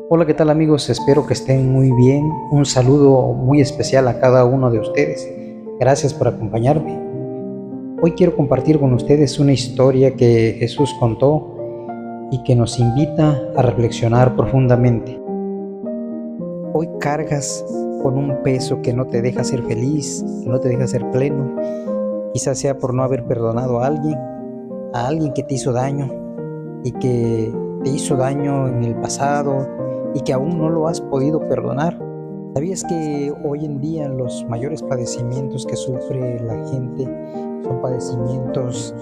Hola, ¿qué tal amigos? Espero que estén muy bien. Un saludo muy especial a cada uno de ustedes. Gracias por acompañarme. Hoy quiero compartir con ustedes una historia que Jesús contó y que nos invita a reflexionar profundamente. Hoy cargas con un peso que no te deja ser feliz, que no te deja ser pleno. Quizás sea por no haber perdonado a alguien que te hizo daño y que te hizo daño en el pasado y que aún no lo has podido perdonar. ¿Sabías que hoy en día los mayores padecimientos que sufre la gente son padecimientos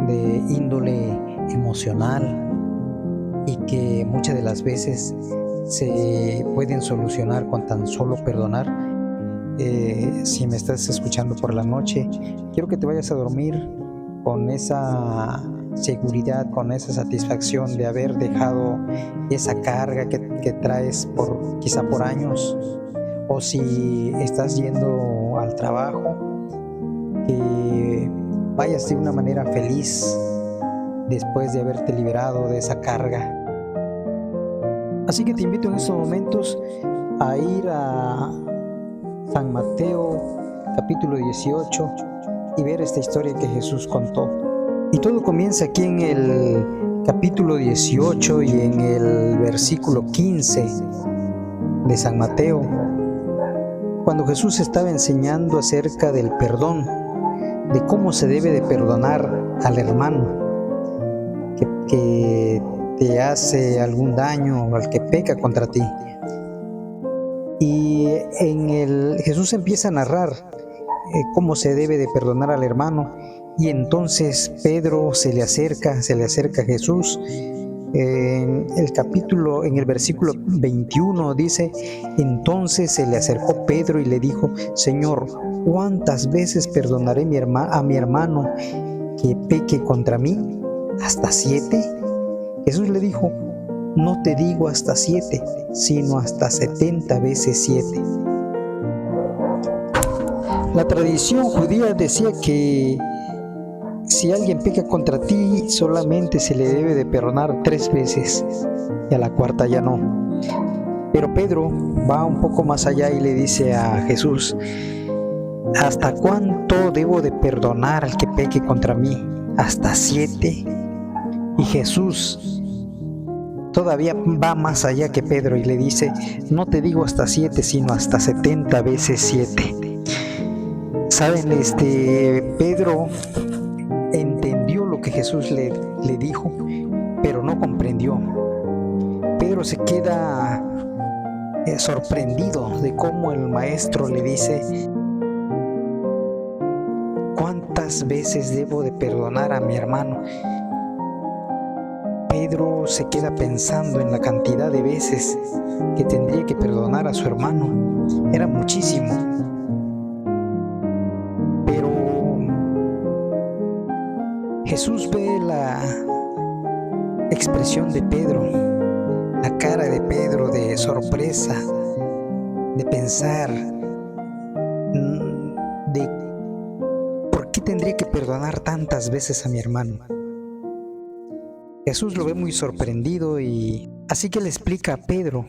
de índole emocional y que muchas de las veces se pueden solucionar con tan solo perdonar? Si me estás escuchando por la noche, quiero que te vayas a dormir con esa seguridad, con esa satisfacción de haber dejado esa carga que traes quizá por años, o si estás yendo al trabajo, que vayas de una manera feliz después de haberte liberado de esa carga. Así que te invito en estos momentos a ir a San Mateo capítulo 18 y ver esta historia que Jesús contó. Y todo comienza aquí en el capítulo 18 y en el versículo 15 de San Mateo, cuando Jesús estaba enseñando acerca del perdón, de cómo se debe de perdonar al hermano que te hace algún daño o al que peca contra ti. Y Jesús empieza a narrar cómo se debe de perdonar al hermano, y entonces Pedro se le acerca a Jesús. En el versículo 21 dice: entonces se le acercó Pedro y le dijo: Señor, ¿cuántas veces perdonaré a mi hermano que peque contra mí? ¿Hasta 7? Jesús le dijo: no te digo hasta 7, sino hasta 70 veces 7. La tradición judía decía que si alguien peca contra ti, solamente se le debe de perdonar 3 veces y a la cuarta ya no. Pero Pedro va un poco más allá y le dice a Jesús: ¿hasta cuánto debo de perdonar al que peque contra mí? ¿Hasta 7? Y Jesús todavía va más allá que Pedro y le dice: no te digo hasta 7, sino hasta 70 veces 7. Saben, Pedro entendió lo que Jesús le dijo, pero no comprendió. Pedro se queda sorprendido de cómo el maestro le dice: ¿cuántas veces debo de perdonar a mi hermano? Pedro se queda pensando en la cantidad de veces que tendría que perdonar a su hermano. Era muchísimo. Pero Jesús ve la expresión de Pedro, la cara de Pedro de sorpresa, de pensar, de ¿por qué tendría que perdonar tantas veces a mi hermano? Jesús lo ve muy sorprendido, y así que le explica a Pedro,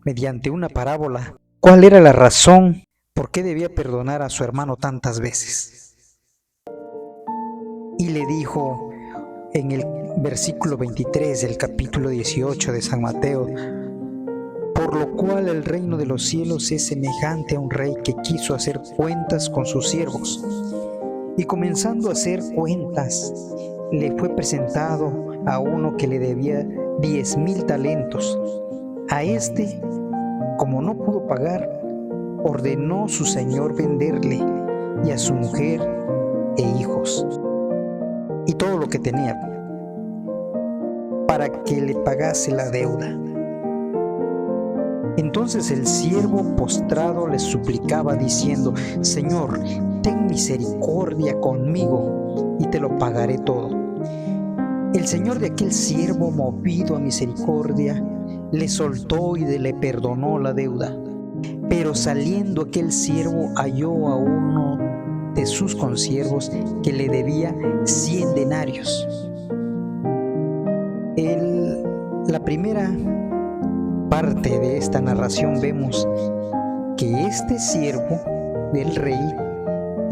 mediante una parábola, cuál era la razón por qué debía perdonar a su hermano tantas veces. Y le dijo en el versículo 23 del capítulo 18 de San Mateo: por lo cual el reino de los cielos es semejante a un rey que quiso hacer cuentas con sus siervos. Y comenzando a hacer cuentas, le fue presentado a uno que le debía 10,000 talentos. A este, como no pudo pagar, ordenó su señor venderle, y a su mujer e hijos, y todo lo que tenía, para que le pagase la deuda. Entonces el siervo postrado le suplicaba diciendo: Señor, ten misericordia conmigo y te lo pagaré todo. El señor de aquel siervo, movido a misericordia, le soltó y le perdonó la deuda. Pero saliendo aquel siervo, halló a uno de sus consiervos que le debía 100 denarios. La primera parte de esta narración vemos que este siervo del rey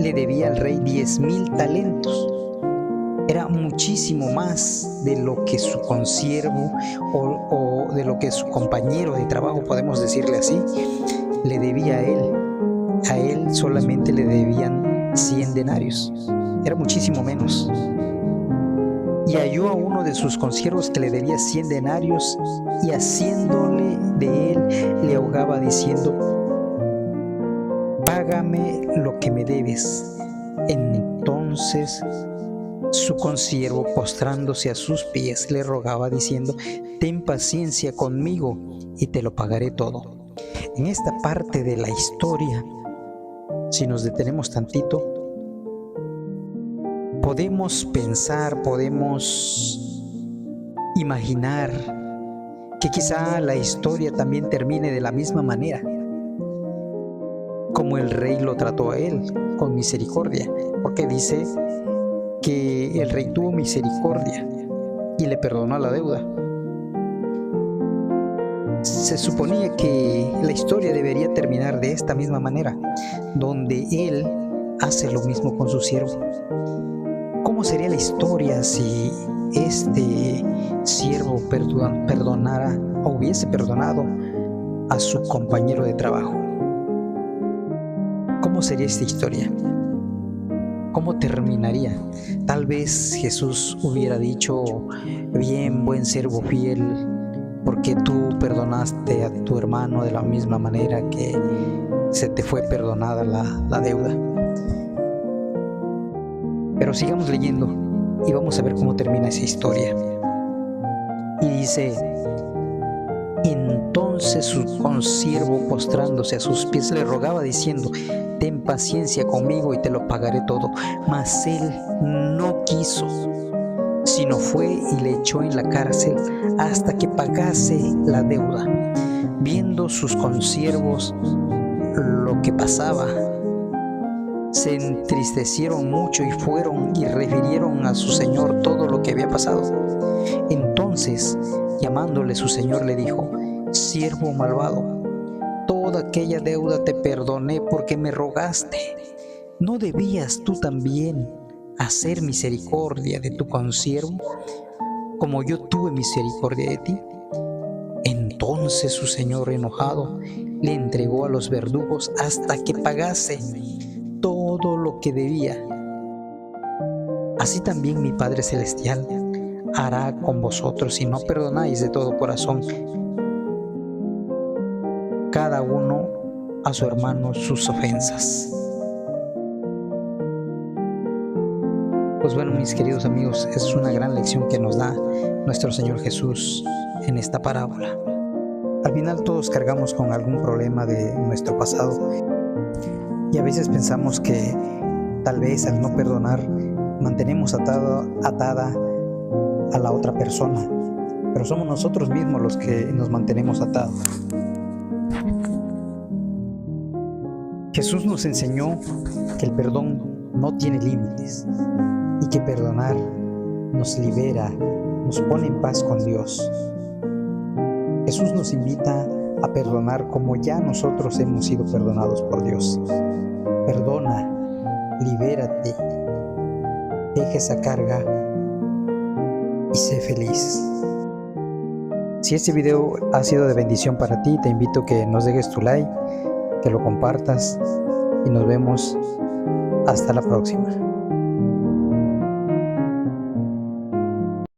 le debía al rey 10,000 talentos. Era muchísimo más de lo que su consiervo o de lo que su compañero de trabajo, podemos decirle así, le debía a él. A él solamente le debían 100 denarios. Era muchísimo menos. Y halló a uno de sus consiervos que le debía 100 denarios y haciéndole de él le ahogaba diciendo: págame lo que me debes. Entonces su consiervo, postrándose a sus pies, le rogaba diciendo: ten paciencia conmigo y te lo pagaré todo. En esta parte de la historia, si nos detenemos tantito, podemos pensar, podemos imaginar que quizá la historia también termine de la misma manera, como el rey lo trató a él, con misericordia, porque dice que el rey tuvo misericordia y le perdonó la deuda. Se suponía que la historia debería terminar de esta misma manera, donde él hace lo mismo con su siervo. ¿Cómo sería la historia si este siervo perdonara o hubiese perdonado a su compañero de trabajo? ¿Cómo sería esta historia? ¿Cómo terminaría? Tal vez Jesús hubiera dicho: bien, buen siervo fiel, porque tú perdonaste a tu hermano de la misma manera que se te fue perdonada la deuda. Pero sigamos leyendo y vamos a ver cómo termina esa historia. Y dice: entonces su consiervo, postrándose a sus pies, le rogaba diciendo: ten paciencia conmigo y te lo pagaré todo. Mas él no quiso, sino fue y le echó en la cárcel hasta que pagase la deuda. Viendo sus consiervos lo que pasaba, se entristecieron mucho y fueron y refirieron a su señor todo lo que había pasado. Entonces, llamándole su señor, le dijo: siervo malvado, toda aquella deuda te perdoné porque me rogaste. ¿No debías tú también hacer misericordia de tu consiervo, como yo tuve misericordia de ti? Entonces su señor, enojado, le entregó a los verdugos hasta que pagase todo lo que debía. Así también mi Padre Celestial hará con vosotros si no perdonáis de todo corazón cada uno a su hermano sus ofensas. Pues bueno, mis queridos amigos, es una gran lección que nos da nuestro Señor Jesús en esta parábola. Al final todos cargamos con algún problema de nuestro pasado y a veces pensamos que tal vez al no perdonar mantenemos atada a la otra persona, pero somos nosotros mismos los que nos mantenemos atados. Jesús nos enseñó que el perdón no tiene límites y que perdonar nos libera, nos pone en paz con Dios. Jesús nos invita a perdonar como ya nosotros hemos sido perdonados por Dios. Perdona, libérate, deja esa carga y sé feliz. Si este video ha sido de bendición para ti, te invito a que nos dejes tu like, que lo compartas y nos vemos hasta la próxima.